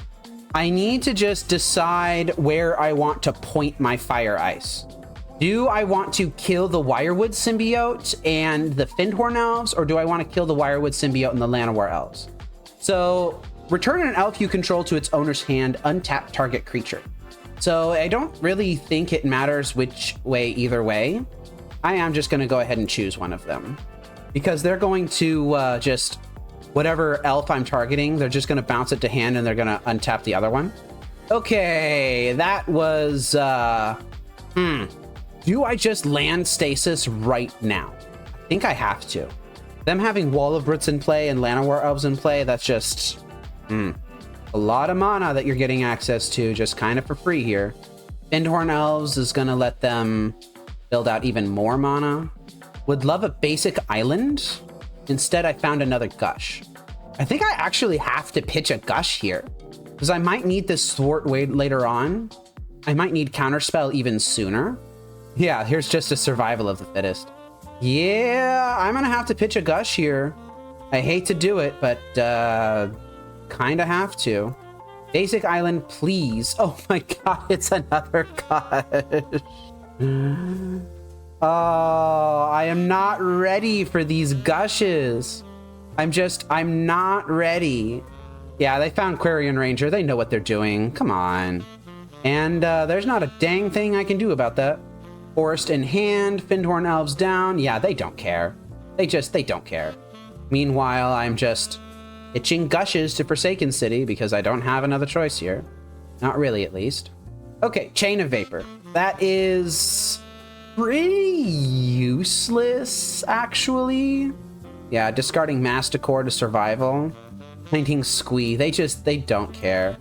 I need to just decide where I want to point my Fire Ice. Do I want to kill the Wirewood Symbiote and the Fyndhorn Elves, or do I want to kill the Wirewood Symbiote and the Llanowar Elves? So, return an elf you control to its owner's hand, untap target creature. So, I don't really think it matters which way either way. I am just going to go ahead and choose one of them. Because they're going to just whatever elf I'm targeting, they're just gonna bounce it to hand and they're gonna untap the other one. Okay, that was, do I just land Stasis right now? I think I have to. Them having Wall of Roots in play and Llanowar Elves in play, that's just, a lot of mana that you're getting access to just kind of for free here. Fyndhorn Elves is gonna let them build out even more mana. Would love a basic island. Instead, I found another Gush. I think I actually have to pitch a Gush here because I might need this Thwart later on. I might need Counterspell even sooner. Yeah, here's just a survival of the fittest. Yeah, I'm gonna have to pitch a Gush here. I hate to do it, but kinda have to. Basic island, please. Oh my god, it's another Gush. Oh, I am not ready for these Gushes. I'm not ready. Yeah, they found Quarian Ranger. They know what they're doing. Come on. And there's not a dang thing I can do about that. Forest in hand, Fyndhorn Elves down. Yeah, they don't care. They don't care. Meanwhile, I'm just itching Gushes to Forsaken City because I don't have another choice here. Not really, at least. Okay, Chain of Vapor. That is pretty useless, actually. Yeah, discarding Masticore to survival. Planting Squee. They don't care.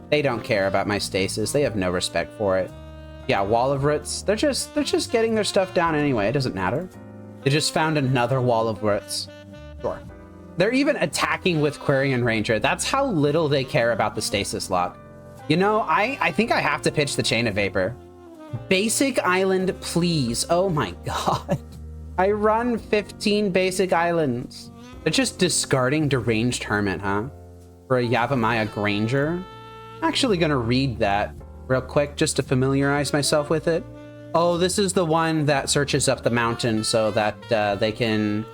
They don't care about my Stasis. They have no respect for it. Yeah, Wall of Roots. They're just getting their stuff down anyway. It doesn't matter. They just found another Wall of Roots. Sure. They're even attacking with Quarian Ranger. That's how little they care about the Stasis lock. You know, I think I have to pitch the Chain of Vapor. Basic island, please. Oh my god. I run 15 basic islands. They're just discarding Deranged Hermit, huh? For a Yavimaya Granger. I'm actually gonna read that real quick just to familiarize myself with it. Oh, this is the one that searches up the mountain so that they can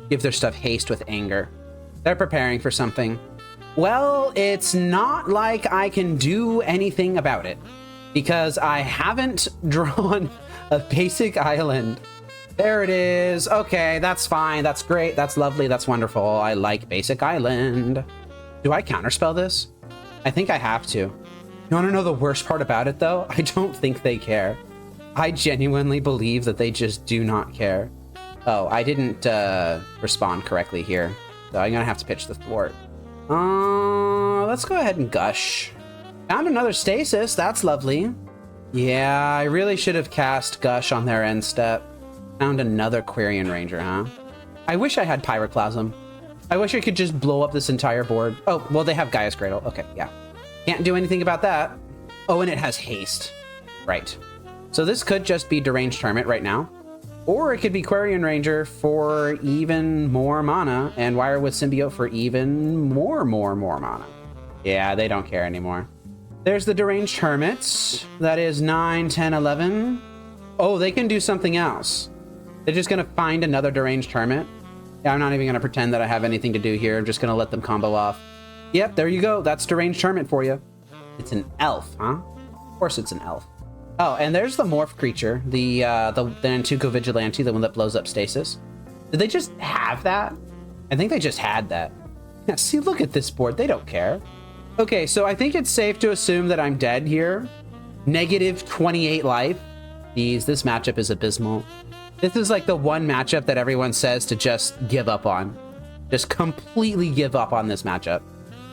give their stuff haste with anger. They're preparing for something. Well, it's not like I can do anything about it because I haven't drawn a basic island. There it is. Okay, that's fine. That's great. That's lovely. That's wonderful. I like basic island. Do I counterspell this? I think I have to. You want to know the worst part about it, though? I don't think they care. I genuinely believe that they just do not care. Oh, I didn't respond correctly here. So I'm going to have to pitch the Thwart. Let's go ahead and Gush. Found another Stasis. That's lovely. Yeah, I really should have cast Gush on their end step. Found another Quarian Ranger, huh? I wish I had Pyroclasm. I wish I could just blow up this entire board. Oh, well, they have Gaia's Cradle. Okay, yeah. Can't do anything about that. Oh, and it has haste. Right. So this could just be Deranged Hermit right now. Or it could be Quarian Ranger for even more mana and Wire with Symbiote for even more mana. Yeah, they don't care anymore. There's the Deranged Hermits. That is 9, 10, 11. Oh, they can do something else. They're just going to find another Deranged Hermit. Yeah, I'm not even going to pretend that I have anything to do here. I'm just going to let them combo off. Yep, there you go. That's Deranged Hermit for you. It's an elf, huh? Of course it's an elf. Oh, and there's the morph creature, the Nantuko Vigilante, the one that blows up Stasis. Did they just have that? I think they just had that. Yeah, see, look at this board. They don't care. Okay, so I think it's safe to assume that I'm dead here. Negative 28 life. Jeez, this matchup is abysmal. This is like the one matchup that everyone says to just give up on. Just completely give up on this matchup.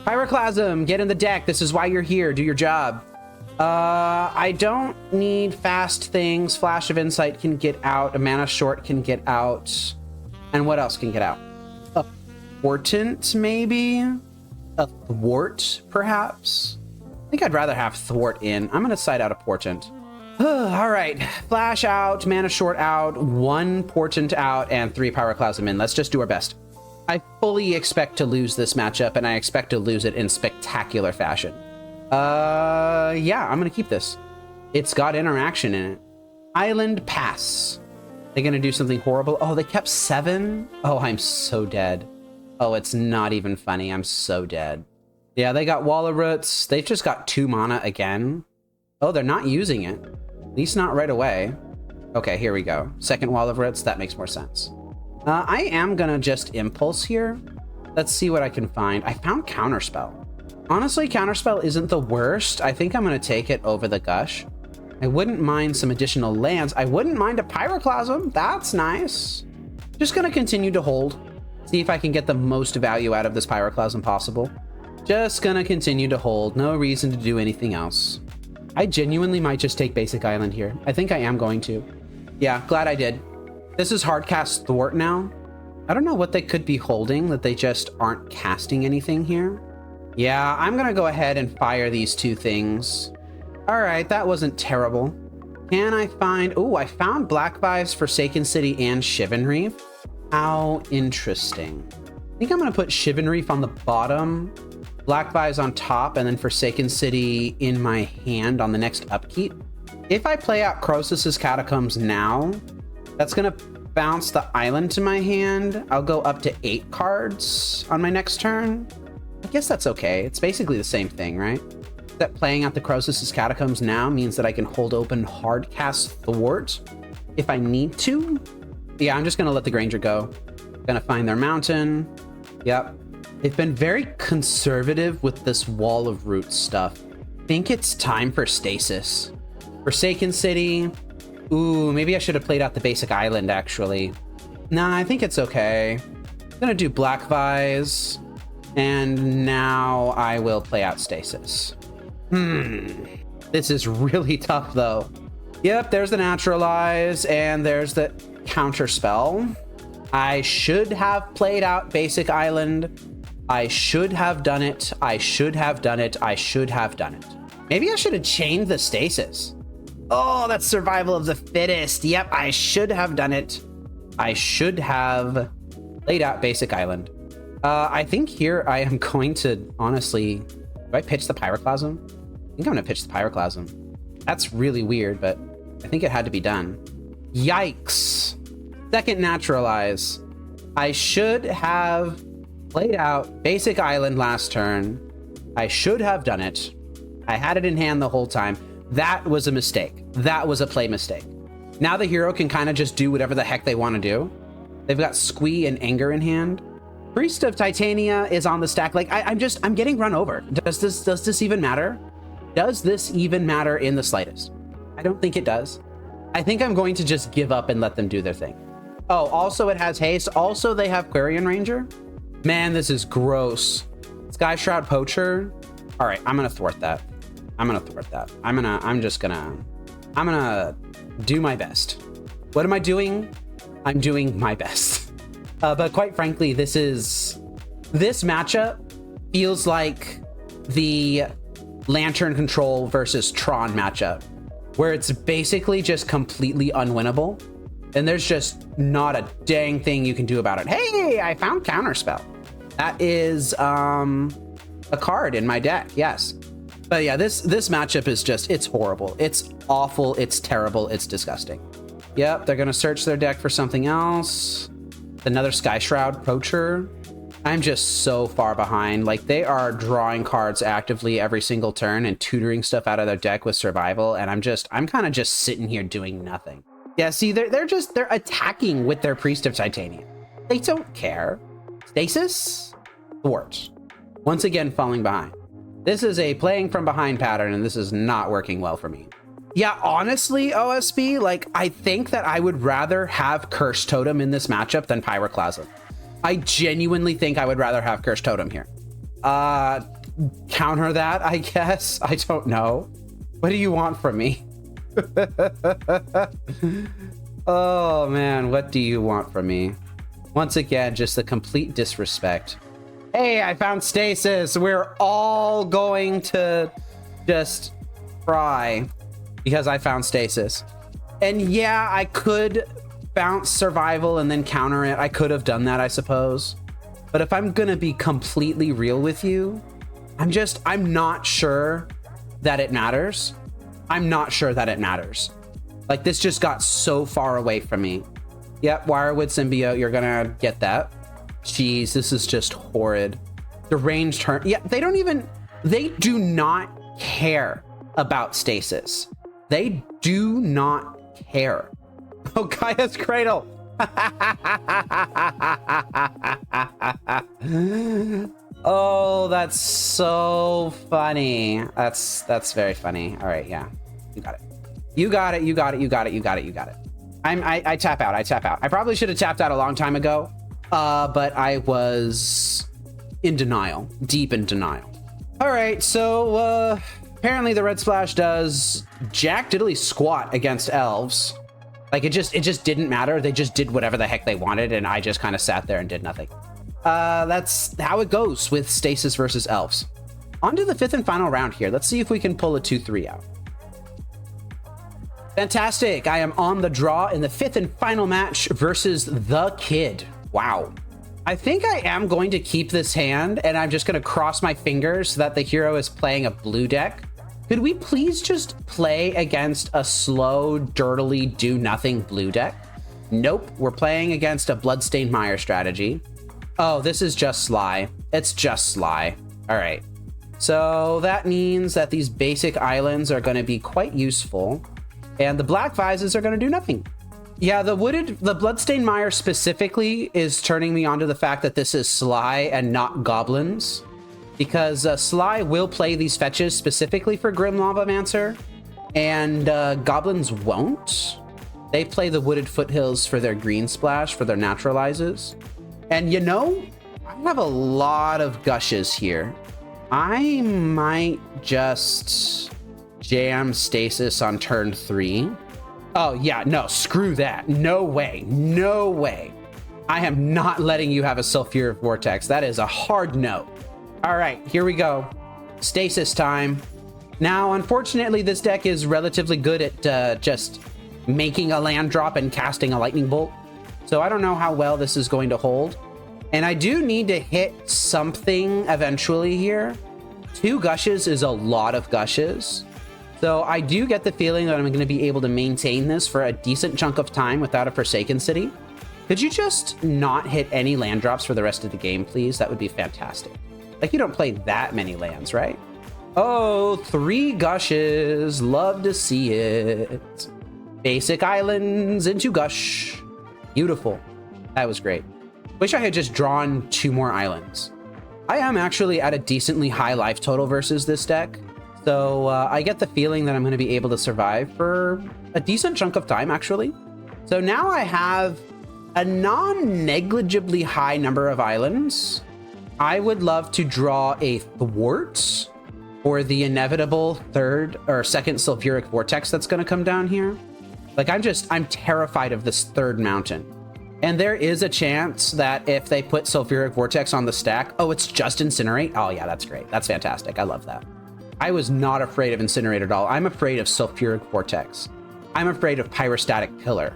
Pyroclasm, get in the deck. This is why you're here. Do your job. I don't need fast things. Flash of Insight can get out. A Mana Short can get out. And what else can get out? A Portent, maybe? A Thwart, perhaps? I think I'd rather have Thwart in. I'm going to side out a Portent. All right. Flash out, Mana Short out, 1 Portent out, and 3 Pyroclasm in. Let's just do our best. I fully expect to lose this matchup, and I expect to lose it in spectacular fashion. Yeah, I'm gonna keep this. It's got interaction in it. Island pass. They're gonna do something horrible. Oh, they kept 7? Oh, I'm so dead. Oh, it's not even funny. I'm so dead. Yeah, they got Wall of Roots. They've just got 2 mana again. Oh, they're not using it. At least not right away. Okay, here we go. Second Wall of Roots. That makes more sense. I am gonna just Impulse here. Let's see what I can find. I found Counterspell. Honestly, Counterspell isn't the worst. I think I'm going to take it over the Gush. I wouldn't mind some additional lands. I wouldn't mind a Pyroclasm. That's nice. Just going to continue to hold. See if I can get the most value out of this Pyroclasm possible. Just going to continue to hold. No reason to do anything else. I genuinely might just take Basic Island here. I think I am going to. Yeah, glad I did. This is hardcast Thwart now. I don't know what they could be holding that they just aren't casting anything here. Yeah, I'm going to go ahead and fire these two things. All right, that wasn't terrible. Can I find... Oh, I found Black Vise, Forsaken City, and Shivan Reef. How interesting. I think I'm going to put Shivan Reef on the bottom, Black Vise on top, and then Forsaken City in my hand on the next upkeep. If I play out Crosis's Catacombs now, that's going to bounce the island to my hand. I'll go up to 8 cards on my next turn. I guess that's okay. It's basically the same thing, right? That playing out the Crosis's Catacombs now means that I can hold open hardcast Thwart if I need to. Yeah, I'm just going to let the Granger go. Gonna find their mountain. Yep. They've been very conservative with this Wall of Roots stuff. I think it's time for Stasis. Forsaken City. Ooh, maybe I should have played out the Basic Island, actually. Nah, I think it's okay. I'm gonna do Black Vise. And now I will play out Stasis. This is really tough, though. Yep, there's the Naturalize, and there's the Counterspell. I should have played out Basic Island. I should have done it. I should have done it. I should have done it. Maybe I should have chained the Stasis. Oh, that's survival of the fittest. Yep, I should have done it. I should have played out Basic Island. I think here I am going to, honestly, do I pitch the Pyroclasm? I think I'm going to pitch the Pyroclasm. That's really weird, but I think it had to be done. Yikes. Second Naturalize. I should have played out Basic Island last turn. I should have done it. I had it in hand the whole time. That was a mistake. That was a play mistake. Now the hero can kind of just do whatever the heck they want to do. They've got Squee and Anger in hand. Priest of Titania is on the stack. Like, I'm getting run over. Does this even matter? Does this even matter in the slightest? I don't think it does. I think I'm going to just give up and let them do their thing. Oh, also it has haste. Also, they have Quarian Ranger. Man, this is gross. Sky Shroud Poacher. All right, I'm gonna thwart that. I'm gonna do my best. What am I doing? I'm doing my best. But quite frankly, this matchup feels like the Lantern Control versus Tron matchup, where it's basically just completely unwinnable, and there's just not a dang thing you can do about it. Hey, I found Counterspell. That is a card in my deck, yes. But yeah, this matchup is just, it's horrible. It's awful, it's terrible, it's disgusting. Yep, they're gonna search their deck for something else. Another Sky Shroud Poacher. I'm just so far behind. Like, they are drawing cards actively every single turn and tutoring stuff out of their deck with survival, and I'm kind of just sitting here doing nothing. Yeah, see, they're attacking with their Priest of Titania. They don't care. Stasis? Thwart. Once again, falling behind. This is a playing from behind pattern, and this is not working well for me. Yeah, honestly, OSB, like, I think that I would rather have Curse Totem in this matchup than Pyroclasm. I genuinely think I would rather have Curse Totem here. Counter that, I guess. I don't know. What do you want from me? Oh, man, what do you want from me? Once again, just the complete disrespect. Hey, I found Stasis. We're all going to just cry because I found Stasis. And yeah, I could bounce survival and then counter it. I could have done that, I suppose. But if I'm gonna be completely real with you, I'm not sure that it matters. I'm not sure that it matters. Like, this just got so far away from me. Yep, Wirewood Symbiote, you're gonna get that. Jeez, this is just horrid. Deranged turn. Yeah, they do not care about Stasis. They do not care. Oh, Gaia's Cradle. Oh, that's so funny. That's very funny. All right, yeah. You got it. You got it. You got it. You got it. You got it. You got it. I tap out. I tap out. I probably should have tapped out a long time ago. But I was in denial, deep in denial. All right, so apparently the red splash does jack diddly squat against elves. Like it just didn't matter. They just did whatever the heck they wanted, and I just kind of sat there and did nothing. That's how it goes with Stasis versus elves. On to the fifth and final round here. Let's see if we can pull a 2-3 out. Fantastic. I am on the draw in the fifth and final match versus the Kid. Wow. I think I am going to keep this hand, and I'm just going to cross my fingers that the hero is playing a blue deck. Could we please just play against a slow, dirtily do-nothing blue deck? Nope, we're playing against a Bloodstained Mire strategy. Oh, this is just Sligh. It's just Sligh. All right. So that means that these basic islands are going to be quite useful, and the Black Vises are going to do nothing. Yeah, the Bloodstained Mire specifically is turning me on to the fact that this is Sligh and not goblins, because Sligh will play these fetches specifically for Grim Lavamancer, and goblins won't. They play the Wooded Foothills for their green splash, for their naturalizes. And you know, I have a lot of gushes here. I might just jam Stasis on turn 3. Oh yeah, no, screw that. No way, no way. I am not letting you have a Sulfuric Vortex. That is a hard no. All right, here we go. Stasis time. Now, unfortunately, this deck is relatively good at just making a land drop and casting a lightning bolt. So I don't know how well this is going to hold. And I do need to hit something eventually here. 2 gushes is a lot of gushes. So I do get the feeling that I'm going to be able to maintain this for a decent chunk of time without a Forsaken City. Could you just not hit any land drops for the rest of the game, please? That would be fantastic. Like, you don't play that many lands, right? Oh, 3 gushes. Love to see it. Basic islands into Gush. Beautiful. That was great. Wish I had just drawn 2 more islands. I am actually at a decently high life total versus this deck. So I get the feeling that I'm going to be able to survive for a decent chunk of time, actually. So now I have a non-negligibly high number of islands. I would love to draw a Thwart for the inevitable 3rd or 2nd Sulfuric Vortex that's going to come down here. Like, I'm terrified of this 3rd mountain. And there is a chance that if they put Sulfuric Vortex on the stack, oh, it's just Incinerate? Oh yeah, that's great. That's fantastic. I love that. I was not afraid of Incinerate at all. I'm afraid of Sulfuric Vortex. I'm afraid of Pyrostatic Pillar.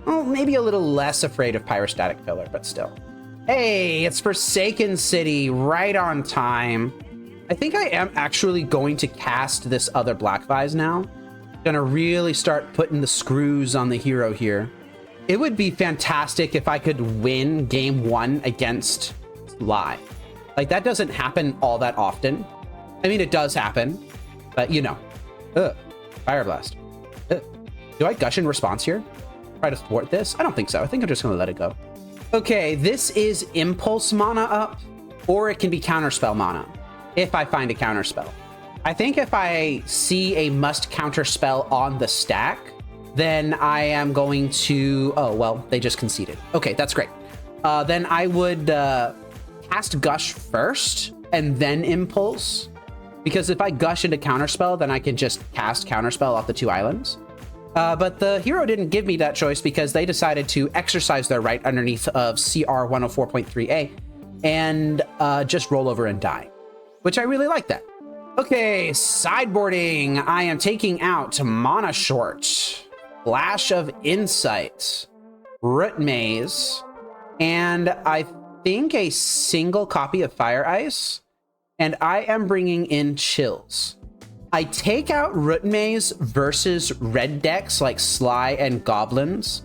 Well, maybe a little less afraid of Pyrostatic Pillar, but still. Hey, it's Forsaken City, right on time. I think I am actually going to cast this other Black Vise now. Gonna really start putting the screws on the hero here. It would be fantastic if I could win game 1 against Sligh. Like, that doesn't happen all that often. I mean, it does happen, but you know. Fire Blast. Do I Gush in response here? Try to thwart this? I don't think so. I think I'm just gonna let it go. Okay, this is Impulse mana up, or it can be Counterspell mana, if I find a Counterspell. I think if I see a must Counterspell on the stack, then I am going to... Oh, well, they just conceded. Okay, that's great. Then I would cast Gush first, and then Impulse. Because if I Gush into Counterspell, then I can just cast Counterspell off the 2 islands. But the hero didn't give me that choice because they decided to exercise their right underneath of CR 104.3a and just roll over and die, which I really like that. Okay, sideboarding. I am taking out Mana Short, Flash of Insight, Root Maze, and I think a single copy of Fire Ice. And I am bringing in Chills. I take out Root Maze versus red decks like Sligh and Goblins.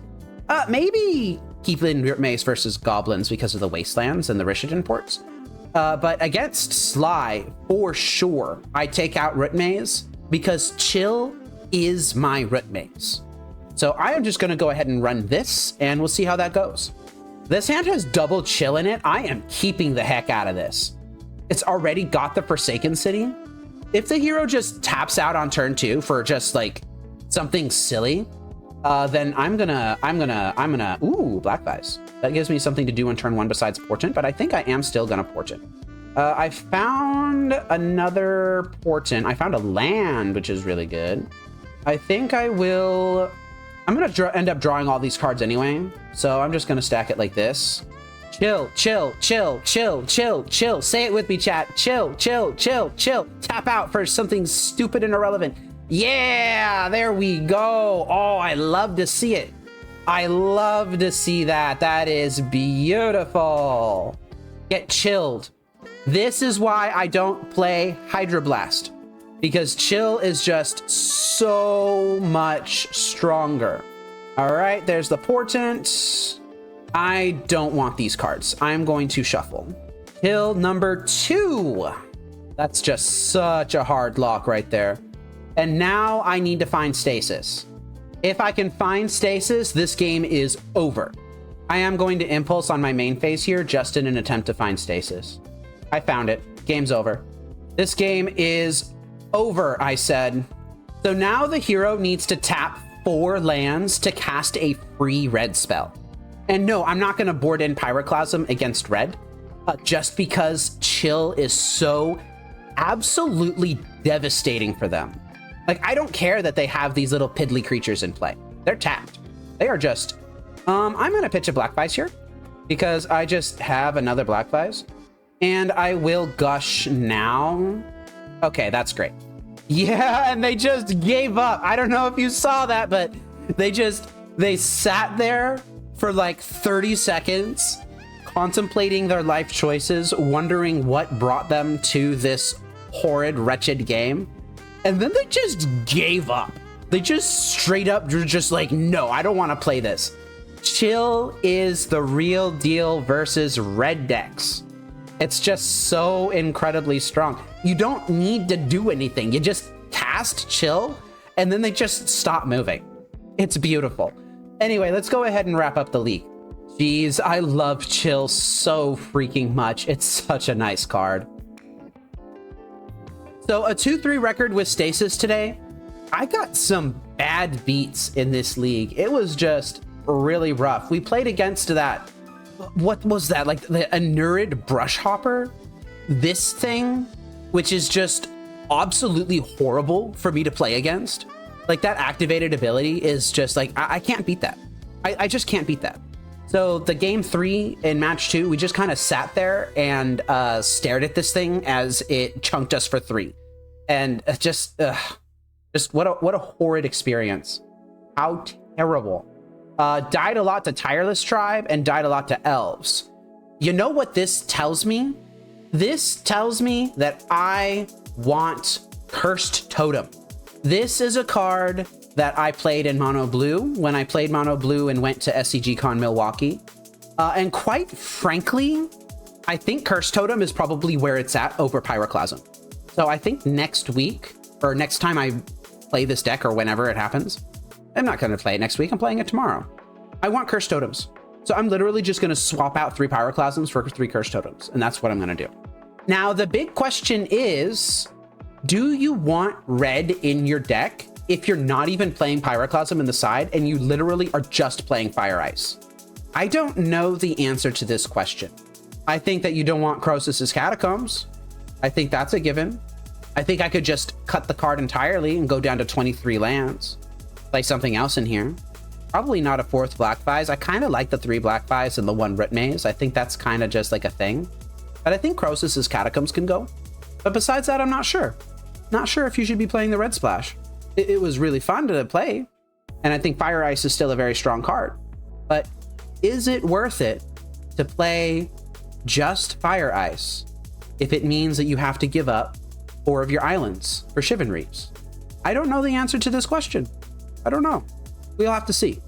Maybe keep in Root Maze versus Goblins because of the Wastelands and the Rishadan ports. But against Sligh, for sure, I take out Root Maze because Chill is my Root Maze. So I am just going to go ahead and run this, and we'll see how that goes. This hand has double chill in it. I am keeping the heck out of this. It's already got the Forsaken City. If the hero just taps out on turn 2 for just like something silly, then I'm gonna, ooh, Black Vise. That gives me something to do on turn 1 besides Portent, but I think I am still gonna Portent. I found another Portent. I found a land, which is really good. I think I'm gonna end up drawing all these cards anyway, so I'm just gonna stack it like this. Chill, chill, chill, chill, chill, chill. Say it with me, chat. Chill, chill, chill, chill. Tap out for something stupid and irrelevant. Yeah, there we go. Oh, I love to see it. I love to see that. That is beautiful. Get chilled. This is why I don't play Hydroblast, because chill is just so much stronger. All right, there's the Portent. I don't want these cards. I'm going to shuffle. Kill number 2. That's just such a hard lock right there. And now I need to find Stasis. If I can find Stasis, this game is over. I am going to Impulse on my main phase here just in an attempt to find Stasis. I found it. Game's over. This game is over, I said. So now the hero needs to tap 4 lands to cast a free red spell. And no, I'm not going to board in Pyroclasm against red, just because chill is so absolutely devastating for them. Like, I don't care that they have these little piddly creatures in play. They're tapped. They are just... I'm going to pitch a Black Vise here, because I just have another Black Vise. And I will Gush now. Okay, that's great. Yeah, and they just gave up. I don't know if you saw that, but they sat there for like 30 seconds, contemplating their life choices, wondering what brought them to this horrid, wretched game. And then they just gave up. They just straight up were just like, no, I don't want to play this. Chill is the real deal versus red decks. It's just so incredibly strong. You don't need to do anything. You just cast chill, and then they just stop moving. It's beautiful. Anyway, let's go ahead and wrap up the league. Jeez, I love chill so freaking much. It's such a nice card. So a 2-3 record with Stasis today. I got some bad beats in this league. It was just really rough. We played against that. What was that? Like the Anurid Brushhopper? This thing, which is just absolutely horrible for me to play against. Like that activated ability is just like, I can't beat that. I just can't beat that. So the game 3 in match 2, we just kind of sat there and stared at this thing as it chunked us for 3. And just what a horrid experience. How terrible. Died a lot to Tireless Tribe and died a lot to Elves. You know what this tells me? This tells me that I want Cursed Totem. This is a card that I played in Mono Blue when I played Mono Blue and went to SCGCon Milwaukee. And quite frankly, I think Cursed Totem is probably where it's at over Pyroclasm. So I think next week, or next time I play this deck, or whenever it happens, I'm not going to play it next week. I'm playing it tomorrow. I want Cursed Totems. So I'm literally just going to swap out 3 Pyroclasms for 3 Cursed Totems. And that's what I'm going to do. Now, the big question is, do you want red in your deck if you're not even playing Pyroclasm in the side and you literally are just playing Fire Ice? I don't know the answer to this question. I think that you don't want Crosis' Catacombs. I think that's a given. I think I could just cut the card entirely and go down to 23 lands. Play something else in here. Probably not a 4th Black Vise. I kind of like the 3 Black Vise and the 1 Root Maze. I think that's kind of just like a thing. But I think Crosis' Catacombs can go. But besides that, I'm not sure. Not sure if you should be playing the Red Splash. It was really fun to play. And I think Fire Ice is still a very strong card. But is it worth it to play just Fire Ice if it means that you have to give up 4 of your islands for Shivan Reefs? I don't know the answer to this question. I don't know. We'll have to see.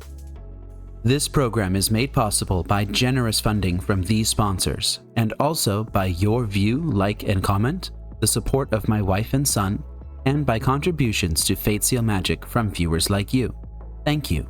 This program is made possible by generous funding from these sponsors, and also by your view, like, and comment, the support of my wife and son, and by contributions to Fate Seal Magic from viewers like you. Thank you.